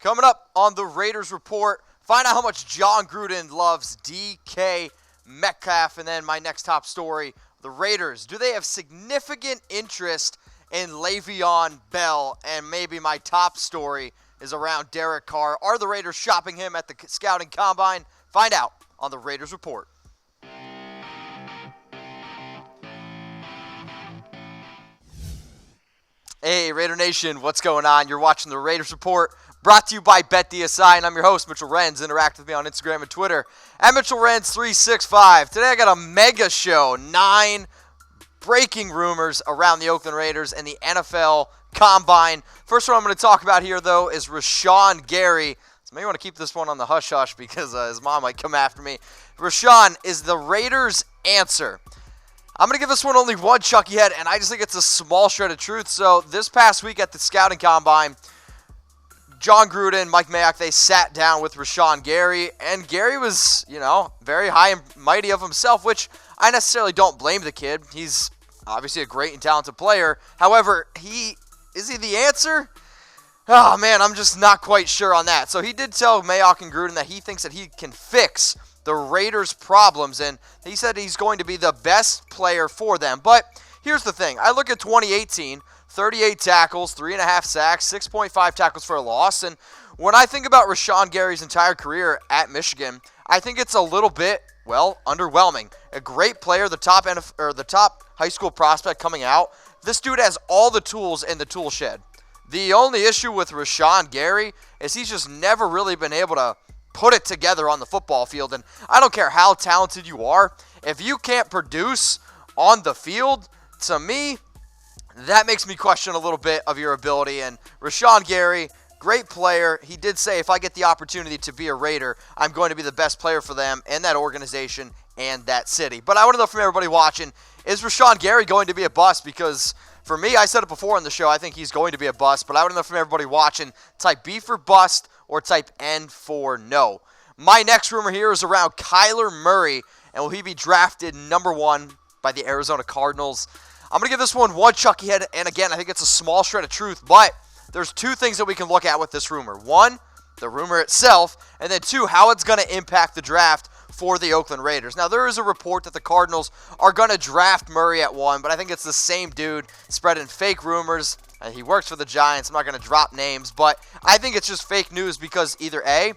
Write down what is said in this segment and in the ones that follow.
Coming up on the Raiders Report, find out how much Jon Gruden loves DK Metcalf. And then my next top story, the Raiders. Do they have significant interest in Le'Veon Bell? And maybe my top story is around Derek Carr. Are the Raiders shopping him at the scouting combine? Find out on the Raiders Report. Hey, Raider Nation, what's going on? You're watching the Raiders Report, brought to you by BetDSI, and I'm your host, Mitchell Renz. Interact with me on Instagram and Twitter at MitchellRenz365. Today I got a mega show, 9 breaking rumors around the Oakland Raiders and the NFL Combine. First one I'm going to talk about here, though, is Rashan Gary. So maybe want to keep this one on the hush-hush because his mom might come after me. Rashan is the Raiders' answer. I'm going to give this one only one Chucky head, and I just think it's a small shred of truth. So this past week at the scouting combine, Jon Gruden, Mike Mayock, they sat down with Rashan Gary, and Gary was, very high and mighty of himself, which I necessarily don't blame the kid. He's obviously a great and talented player. However, is he the answer? Oh, man, I'm just not quite sure on that. So he did tell Mayock and Gruden that he thinks that he can fix the Raiders' problems, and he said he's going to be the best player for them. But here's the thing. I look at 2018, 38 tackles, 3.5 sacks, 6.5 tackles for a loss, and when I think about Rashan Gary's entire career at Michigan, I think it's a little bit, underwhelming. A great player, the top high school prospect coming out. This dude has all the tools in the tool shed. The only issue with Rashan Gary is he's just never really been able to put it together on the football field. And I don't care how talented you are, if you can't produce on the field, to me, that makes me question a little bit of your ability. And Rashan Gary, great player. He did say, if I get the opportunity to be a Raider, I'm going to be the best player for them and that organization and that city. But I want to know from everybody watching, is Rashan Gary going to be a bust? Because for me, I said it before on the show, I think he's going to be a bust. But I want to know from everybody watching, type B for bust or type N for no. My next rumor here is around Kyler Murray, and will he be drafted number 1 by the Arizona Cardinals? I'm going to give this one Chucky head, and again, I think it's a small shred of truth, but there's 2 things that we can look at with this rumor. 1, the rumor itself, and then 2, how it's going to impact the draft for the Oakland Raiders. Now, there is a report that the Cardinals are going to draft Murray at 1, but I think it's the same dude spreading fake rumors. He works for the Giants. I'm not going to drop names, but I think it's just fake news because either A,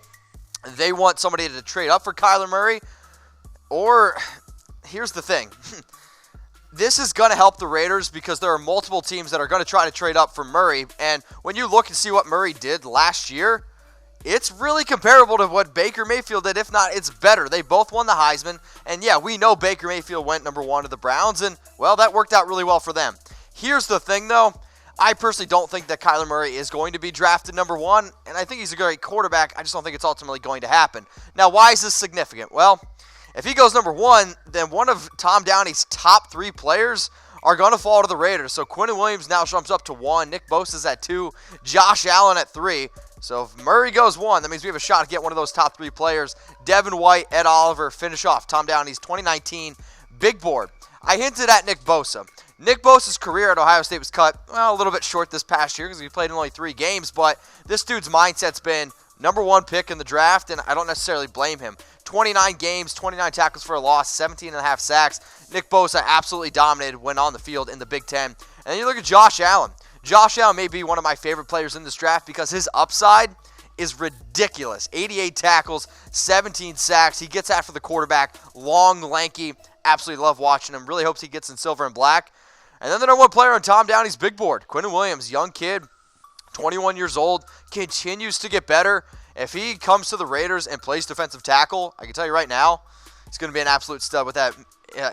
they want somebody to trade up for Kyler Murray, or here's the thing. This is going to help the Raiders because there are multiple teams that are going to try to trade up for Murray, and when you look and see what Murray did last year, it's really comparable to what Baker Mayfield did. If not, it's better. They both won the Heisman, and yeah, we know Baker Mayfield went number 1 to the Browns, and, that worked out really well for them. Here's the thing, though. I personally don't think that Kyler Murray is going to be drafted number 1, and I think he's a great quarterback. I just don't think it's ultimately going to happen. Now, why is this significant? Well, if he goes number 1, then one of Tom Downey's top 3 players are going to fall to the Raiders. So Quinnen Williams now jumps up to 1. Nick Bosa's at 2. Josh Allen at 3. So if Murray goes 1, that means we have a shot to get one of those top 3 players. Devin White, Ed Oliver finish off Tom Downey's 2019 big board. I hinted at Nick Bosa. Nick Bosa's career at Ohio State was cut a little bit short this past year because he played in only 3 games, but this dude's mindset's been number 1 pick in the draft, and I don't necessarily blame him. 29 games, 29 tackles for a loss, 17.5 sacks. Nick Bosa absolutely dominated when on the field in the Big Ten. And then you look at Josh Allen. Josh Allen may be one of my favorite players in this draft because his upside is ridiculous. 88 tackles, 17 sacks. He gets after the quarterback, long, lanky. Absolutely love watching him. Really hopes he gets in silver and black. And then the number 1 player on Tom Downey's big board, Quinnen Williams, young kid, 21 years old, continues to get better. If he comes to the Raiders and plays defensive tackle, I can tell you right now, he's going to be an absolute stud with that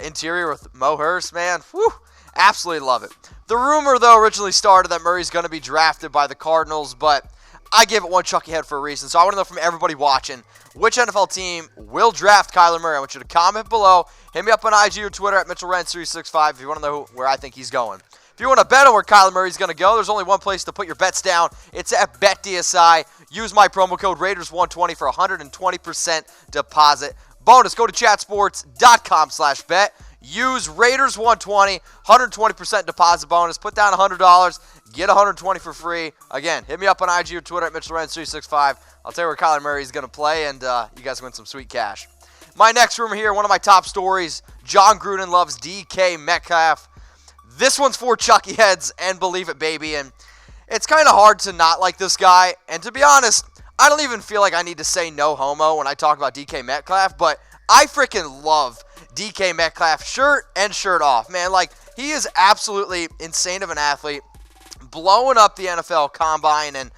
interior with Mo Hurst, man. Whew, absolutely love it. The rumor, though, originally started that Murray's going to be drafted by the Cardinals, but I gave it one Chucky head for a reason. So I want to know from everybody watching, which NFL team will draft Kyler Murray? I want you to comment below. Hit me up on IG or Twitter at MitchellRenz365 if you want to know where I think he's going. If you want to bet on where Kyler Murray's going to go, there's only one place to put your bets down. It's at BetDSI. Use my promo code Raiders120 for 120% deposit bonus. Go to chatsports.com/bet. Use Raiders 120, 120% deposit bonus. Put down $100, get $120 for free. Again, hit me up on IG or Twitter at MitchellRenz365. I'll tell you where Kyler Murray is going to play, and you guys win some sweet cash. My next rumor here, one of my top stories, Jon Gruden loves DK Metcalf. This one's for Chucky heads, and believe it, baby. And it's kind of hard to not like this guy. And to be honest, I don't even feel like I need to say no homo when I talk about DK Metcalf, but I freaking love DK Metcalf shirt and shirt off. Man, like, he is absolutely insane of an athlete, blowing up the NFL Combine. And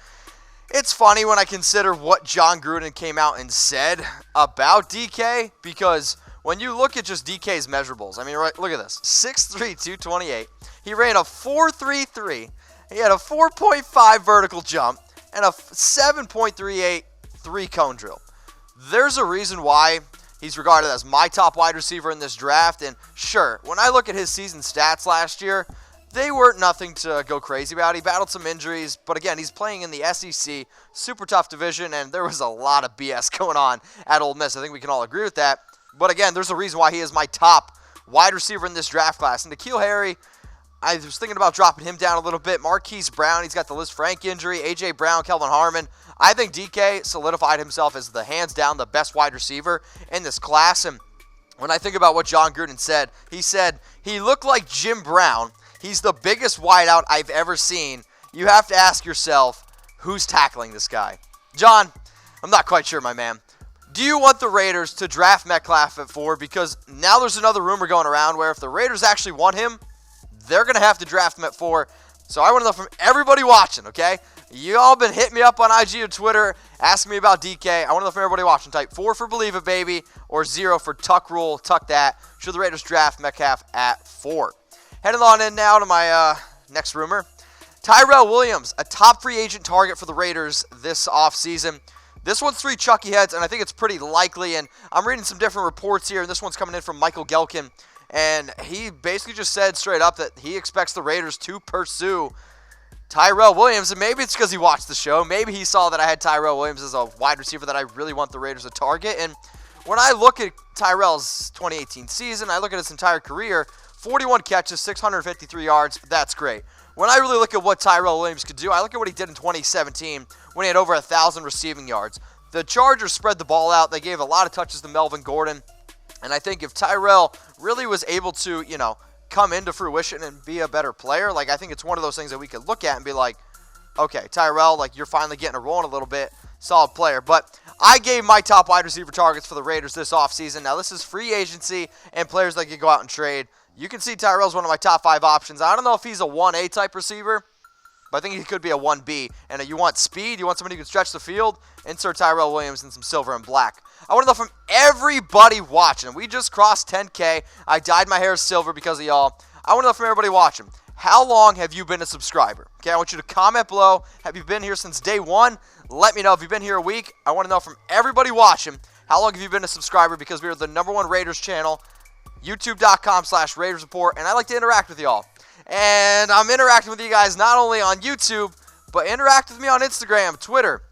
it's funny when I consider what Jon Gruden came out and said about DK, because when you look at just DK's measurables, I mean, right, look at this. 6'3", 228. He ran a 4.33. He had a 4.5 vertical jump and a 7.38 three-cone drill. There's a reason why he's regarded as my top wide receiver in this draft. And sure, when I look at his season stats last year, they weren't nothing to go crazy about. He battled some injuries, but again, he's playing in the SEC, super tough division, and there was a lot of BS going on at Ole Miss. I think we can all agree with that. But again, there's a reason why he is my top wide receiver in this draft class. And N'Keal Harry, I was thinking about dropping him down a little bit. Marquise Brown, he's got the Liz Frank injury. A.J. Brown, Kelvin Harmon. I think DK solidified himself as the hands down the best wide receiver in this class. And when I think about what Jon Gruden said, he looked like Jim Brown. He's the biggest wideout I've ever seen. You have to ask yourself, who's tackling this guy? John, I'm not quite sure, my man. Do you want the Raiders to draft Metcalf at 4? Because now there's another rumor going around where if the Raiders actually want him, they're going to have to draft him at 4. So I want to know from everybody watching, okay? You all been hitting me up on IG or Twitter, asking me about DK. I want to know from everybody watching. Type 4 for Believe It, baby, or 0 for Tuck Rule. Tuck that. Should the Raiders draft Metcalf at 4? Heading on in now to my next rumor. Tyrell Williams, a top free agent target for the Raiders this offseason. This one's 3 Chucky heads, and I think it's pretty likely. And I'm reading some different reports here, and this one's coming in from Michael Gelkin. And he basically just said straight up that he expects the Raiders to pursue Tyrell Williams. And maybe it's because he watched the show. Maybe he saw that I had Tyrell Williams as a wide receiver that I really want the Raiders to target. And when I look at Tyrell's 2018 season, I look at his entire career, 41 catches, 653 yards. That's great. When I really look at what Tyrell Williams could do, I look at what he did in 2017 when he had over 1,000 receiving yards. The Chargers spread the ball out. They gave a lot of touches to Melvin Gordon. And I think if Tyrell really was able to, come into fruition and be a better player, like, I think it's one of those things that we could look at and be like, okay, Tyrell, like, you're finally getting a rolling a little bit. Solid player. But I gave my top wide receiver targets for the Raiders this offseason. Now, this is free agency and players that can go out and trade. You can see Tyrell's one of my top 5 options. I don't know if he's a 1A type receiver, but I think he could be a 1B. And you want speed, you want somebody who can stretch the field, insert Tyrell Williams in some silver and black. I want to know from everybody watching. We just crossed 10K. I dyed my hair silver because of y'all. I want to know from everybody watching. How long have you been a subscriber? Okay, I want you to comment below. Have you been here since day 1? Let me know. If you've been here a week, I want to know from everybody watching, how long have you been a subscriber? Because we are the #1 Raiders channel. YouTube.com/Raiders Report, and I like to interact with y'all. And I'm interacting with you guys not only on YouTube, but interact with me on Instagram, Twitter.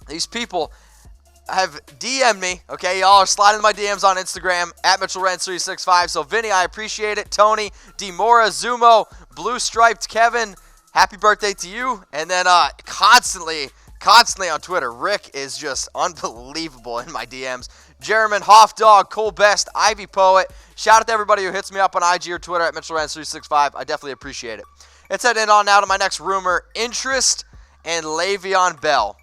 These people have DM'd me, okay? Y'all are sliding in my DMs on Instagram, at MitchellRenz365. So, Vinny, I appreciate it. Tony, Demora, Zumo, Blue Striped Kevin, happy birthday to you. And then constantly on Twitter, Rick is just unbelievable in my DMs. Jeremy, Hoff Dog, Cole Best, Ivy Poet. Shout out to everybody who hits me up on IG or Twitter at MitchellRenz365. I definitely appreciate it. Let's head in on now to my next rumor. Interest in Le'Veon Bell.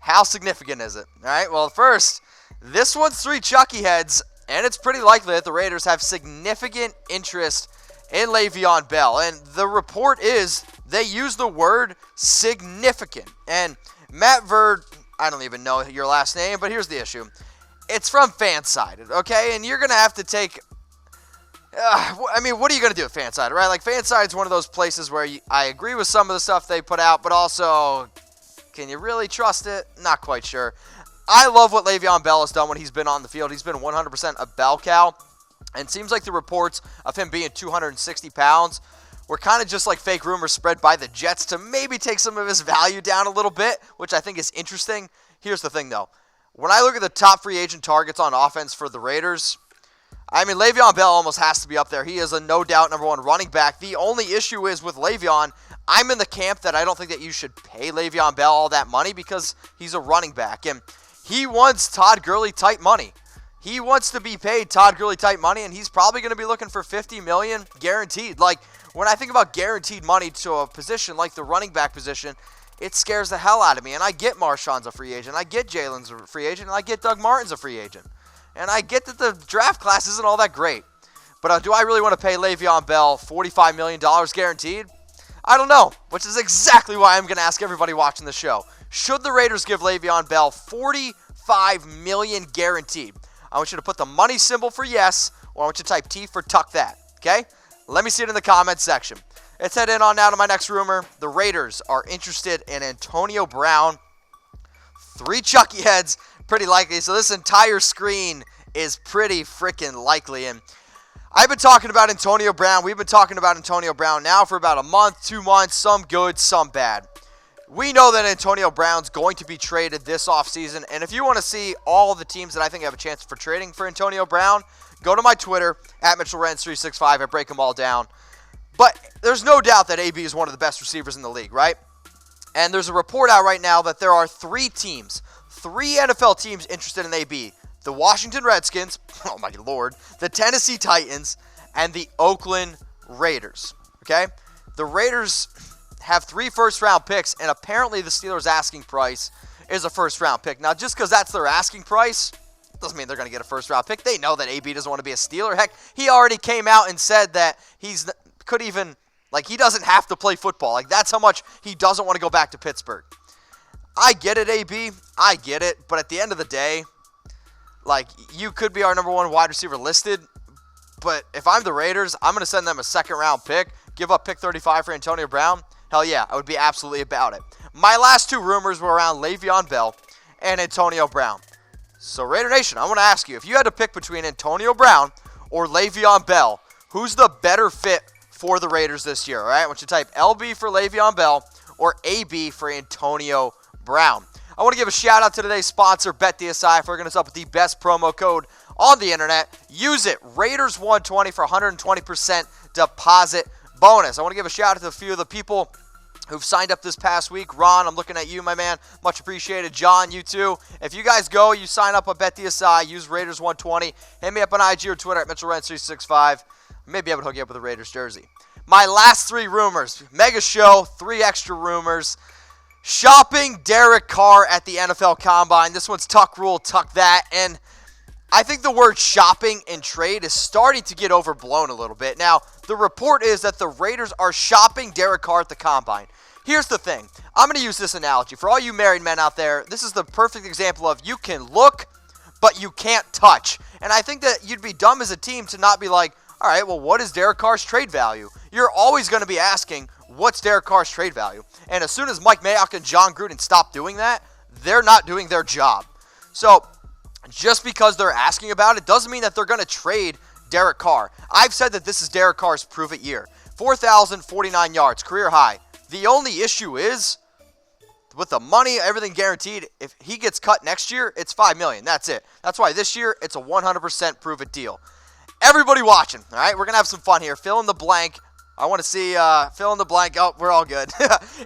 How significant is it? All right, well, first, this one's 3 Chucky heads, and it's pretty likely that the Raiders have significant interest in Le'Veon Bell. And the report is they use the word significant. And Matt Verd, I don't even know your last name, but here's the issue. It's from Fansided, okay? And you're going to have to take... what are you going to do with Fansided, right? Like, Fanside's one of those places where I agree with some of the stuff they put out, but also, can you really trust it? Not quite sure. I love what Le'Veon Bell has done when he's been on the field. He's been 100% a bell cow. And it seems like the reports of him being 260 pounds were kind of just like fake rumors spread by the Jets to maybe take some of his value down a little bit, which I think is interesting. Here's the thing, though. When I look at the top free agent targets on offense for the Raiders, I mean, Le'Veon Bell almost has to be up there. He is a no doubt number one running back. The only issue is with Le'Veon, I'm in the camp that I don't think that you should pay Le'Veon Bell all that money because he's a running back. And he wants Todd Gurley type money. He wants to be paid Todd Gurley type money, and he's probably going to be looking for $50 million guaranteed. Like, when I think about guaranteed money to a position like the running back position, it scares the hell out of me. And I get Marshawn's a free agent. I get Jalen's a free agent. And I get Doug Martin's a free agent. And I get that the draft class isn't all that great. But do I really want to pay Le'Veon Bell $45 million guaranteed? I don't know, which is exactly why I'm going to ask everybody watching the show. Should the Raiders give Le'Veon Bell $45 million guaranteed? I want you to put the money symbol for yes, or I want you to type T for tuck that, okay? Let me see it in the comments section. Let's head in on now to my next rumor. The Raiders are interested in Antonio Brown. 3 Chucky heads, pretty likely. So this entire screen is pretty freaking likely. And I've been talking about Antonio Brown. We've been talking about Antonio Brown now for about a month, 2 months, some good, some bad. We know that Antonio Brown's going to be traded this offseason. And if you want to see all the teams that I think have a chance for trading for Antonio Brown, go to my Twitter, at MitchellRenz365. I break them all down. But there's no doubt that AB is one of the best receivers in the league, right? And there's a report out right now that there are 3 teams, 3 NFL teams interested in AB. The Washington Redskins, oh my lord, the Tennessee Titans, and the Oakland Raiders, okay? The Raiders have 3 first-round picks, and apparently the Steelers' asking price is a first-round pick. Now, just because that's their asking price doesn't mean they're going to get a first-round pick. They know that AB doesn't want to be a Steeler. Heck, he already came out and said that he doesn't have to play football. Like, that's how much he doesn't want to go back to Pittsburgh. I get it, AB. I get it. But at the end of the day, like, you could be our number 1 wide receiver listed, but if I'm the Raiders, I'm going to send them a second-round pick, give up pick 35 for Antonio Brown. Hell yeah, I would be absolutely about it. My last 2 rumors were around Le'Veon Bell and Antonio Brown. So, Raider Nation, I want to ask you, if you had to pick between Antonio Brown or Le'Veon Bell, who's the better fit for the Raiders this year? All right, I want you to type LB for Le'Veon Bell or AB for Antonio Brown. I want to give a shout out to today's sponsor, BetDSI, for hooking us up with the best promo code on the internet. Use it, Raiders120 for 120% deposit bonus. I want to give a shout out to a few of the people who've signed up this past week. Ron, I'm looking at you, my man. Much appreciated. John, you too. If you guys go, you sign up at BetDSI, use Raiders120. Hit me up on IG or Twitter at MitchellRenz365. Maybe I would hook you up with a Raiders jersey. My last 3 rumors. Mega show, 3 extra rumors. Shopping Derek Carr at the NFL Combine. This one's tuck rule, tuck that. And I think the word shopping and trade is starting to get overblown a little bit. Now, the report is that the Raiders are shopping Derek Carr at the Combine. Here's the thing. I'm going to use this analogy. For all you married men out there, this is the perfect example of you can look, but you can't touch. And I think that you'd be dumb as a team to not be like, all right, well, what is Derek Carr's trade value? You're always going to be asking, what's Derek Carr's trade value? And as soon as Mike Mayock and Jon Gruden stop doing that, they're not doing their job. So, just because they're asking about it doesn't mean that they're going to trade Derek Carr. I've said that this is Derek Carr's prove-it year. 4,049 yards, career high. The only issue is, with the money, everything guaranteed, if he gets cut next year, it's $5 million. That's it. That's why this year, it's a 100% prove-it deal. Everybody watching, all right? We're going to have some fun here. Fill in the blank. I want to see fill in the blank. Oh, we're all good.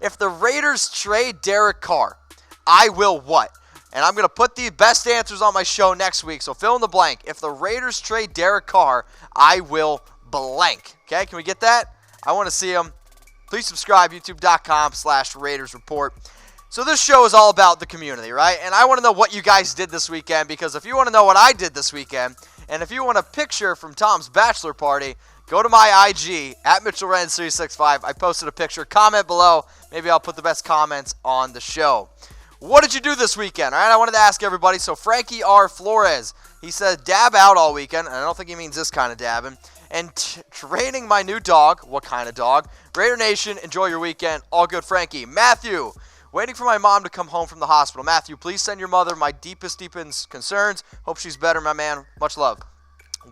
If the Raiders trade Derek Carr, I will what? And I'm going to put the best answers on my show next week. So fill in the blank. If the Raiders trade Derek Carr, I will blank. Okay, can we get that? I want to see them. Please subscribe, youtube.com/Raiders Report. So this show is all about the community, right? And I want to know what you guys did this weekend, because if you want to know what I did this weekend, and if you want a picture from Tom's bachelor party, go to my IG, at MitchellRenz365. I posted a picture. Comment below. Maybe I'll put the best comments on the show. What did you do this weekend? All right, I wanted to ask everybody. So Frankie R. Flores, he said dab out all weekend, and I don't think he means this kind of dabbing. And training my new dog. What kind of dog? Raider Nation, enjoy your weekend. All good, Frankie. Matthew, waiting for my mom to come home from the hospital. Matthew, please send your mother my deepest concerns. Hope she's better, my man. Much love.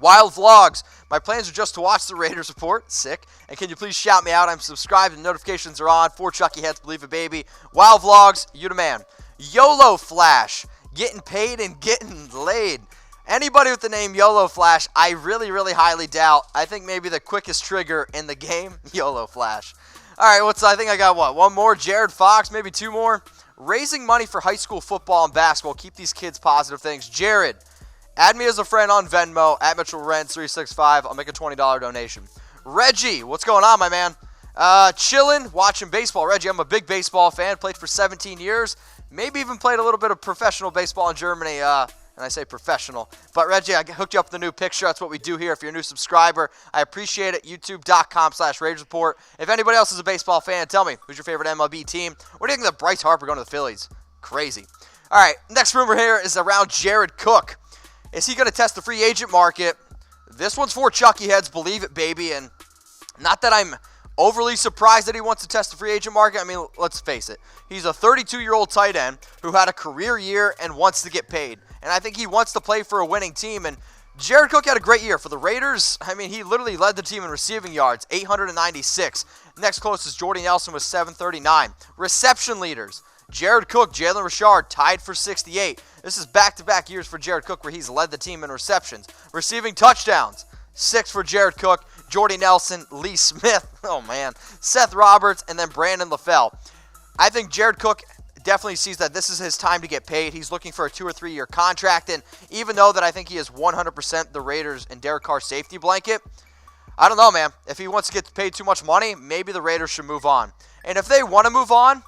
Wild Vlogs. My plans are just to watch the Raiders Report. Sick. And can you please shout me out? I'm subscribed and notifications are on. 4 Chucky Heads, believe it, baby. Wild Vlogs, you the man. YOLO Flash. Getting paid and getting laid. Anybody with the name YOLO Flash, I really, really highly doubt. I think maybe the quickest trigger in the game, YOLO Flash. All right, I think I got one more? Jared Fox, maybe two more. Raising money for high school football and basketball. Keep these kids positive things. Jared, add me as a friend on Venmo, at MitchellRenz365. I'll make a $20 donation. Reggie, what's going on, my man? Chilling, watching baseball. Reggie, I'm a big baseball fan. Played for 17 years. Maybe even played a little bit of professional baseball in Germany. And I say professional. But Reggie, I hooked you up with a new picture. That's what we do here. If you're a new subscriber, I appreciate it. YouTube.com/Raiders Report. If anybody else is a baseball fan, tell me, who's your favorite MLB team? What do you think of Bryce Harper going to the Phillies? Crazy. All right, next rumor here is around Jared Cook. Is he going to test the free agent market? This one's for Chucky heads. Believe it, baby. And not that I'm overly surprised that he wants to test the free agent market. I mean, let's face it. He's a 32-year-old tight end who had a career year and wants to get paid. And I think he wants to play for a winning team. And Jared Cook had a great year for the Raiders. I mean, he literally led the team in receiving yards, 896. Next closest, Jordy Nelson, was 739. Reception leaders, Jared Cook, Jalen Richard tied for 68. This is back-to-back years for Jared Cook where he's led the team in receptions. Receiving touchdowns, 6 for Jared Cook, Jordy Nelson, Lee Smith, Seth Roberts, and then Brandon LaFell. I think Jared Cook definitely sees that this is his time to get paid. He's looking for a 2 or 3 year contract, and even though that I think he is 100% the Raiders and Derek Carr safety blanket, I don't know, man. If he wants to get paid too much money, maybe the Raiders should move on. And if they want to move on,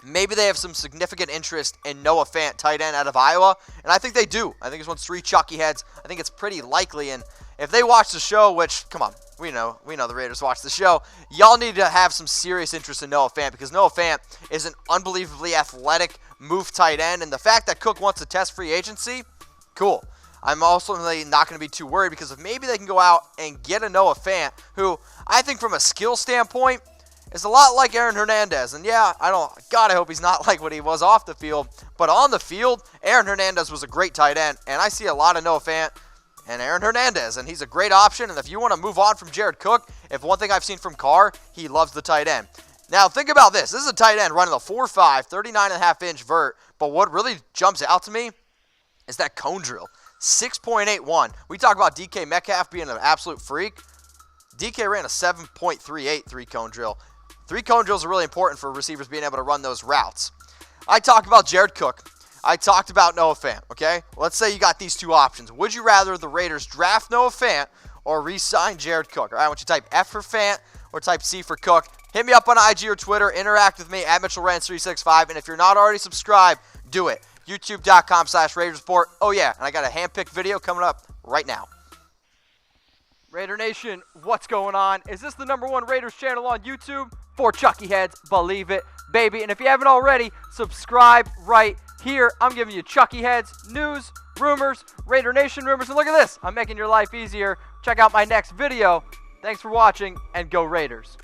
maybe they have some significant interest in Noah Fant, tight end out of Iowa, and I think they do. I think this one's 3 Chucky heads. I think it's pretty likely, and if they watch the show, which, come on, we know the Raiders watch the show, y'all need to have some serious interest in Noah Fant because Noah Fant is an unbelievably athletic move tight end, and the fact that Cook wants to test free agency, cool. I'm also not going to be too worried because if maybe they can go out and get a Noah Fant, who I think from a skill standpoint is a lot like Aaron Hernandez. And yeah, I hope he's not like what he was off the field, but on the field, Aaron Hernandez was a great tight end, and I see a lot of Noah Fant and Aaron Hernandez, and he's a great option. And if you want to move on from Jared Cook, if one thing I've seen from Carr, he loves the tight end. Now, think about this. This is a tight end running a 4.5, 39.5-inch vert, but what really jumps out to me is that cone drill, 6.81. We talk about DK Metcalf being an absolute freak. DK ran a 7.38 3-cone drill. 3-cone drills are really important for receivers being able to run those routes. I talked about Jared Cook. I talked about Noah Fant, okay? Let's say you got these two options. Would you rather the Raiders draft Noah Fant or re-sign Jared Cook? All right, I want you to type F for Fant or type C for Cook. Hit me up on IG or Twitter. Interact with me at MitchellRenz365. And if you're not already subscribed, do it. YouTube.com/Raiders Report. Oh, yeah, and I got a hand-picked video coming up right now. Raider Nation, what's going on? Is this the #1 Raiders channel on YouTube? For Chucky heads, believe it, baby. And if you haven't already, subscribe right here. I'm giving you Chucky heads, news, rumors, Raider Nation rumors. And look at this. I'm making your life easier. Check out my next video. Thanks for watching, and go Raiders.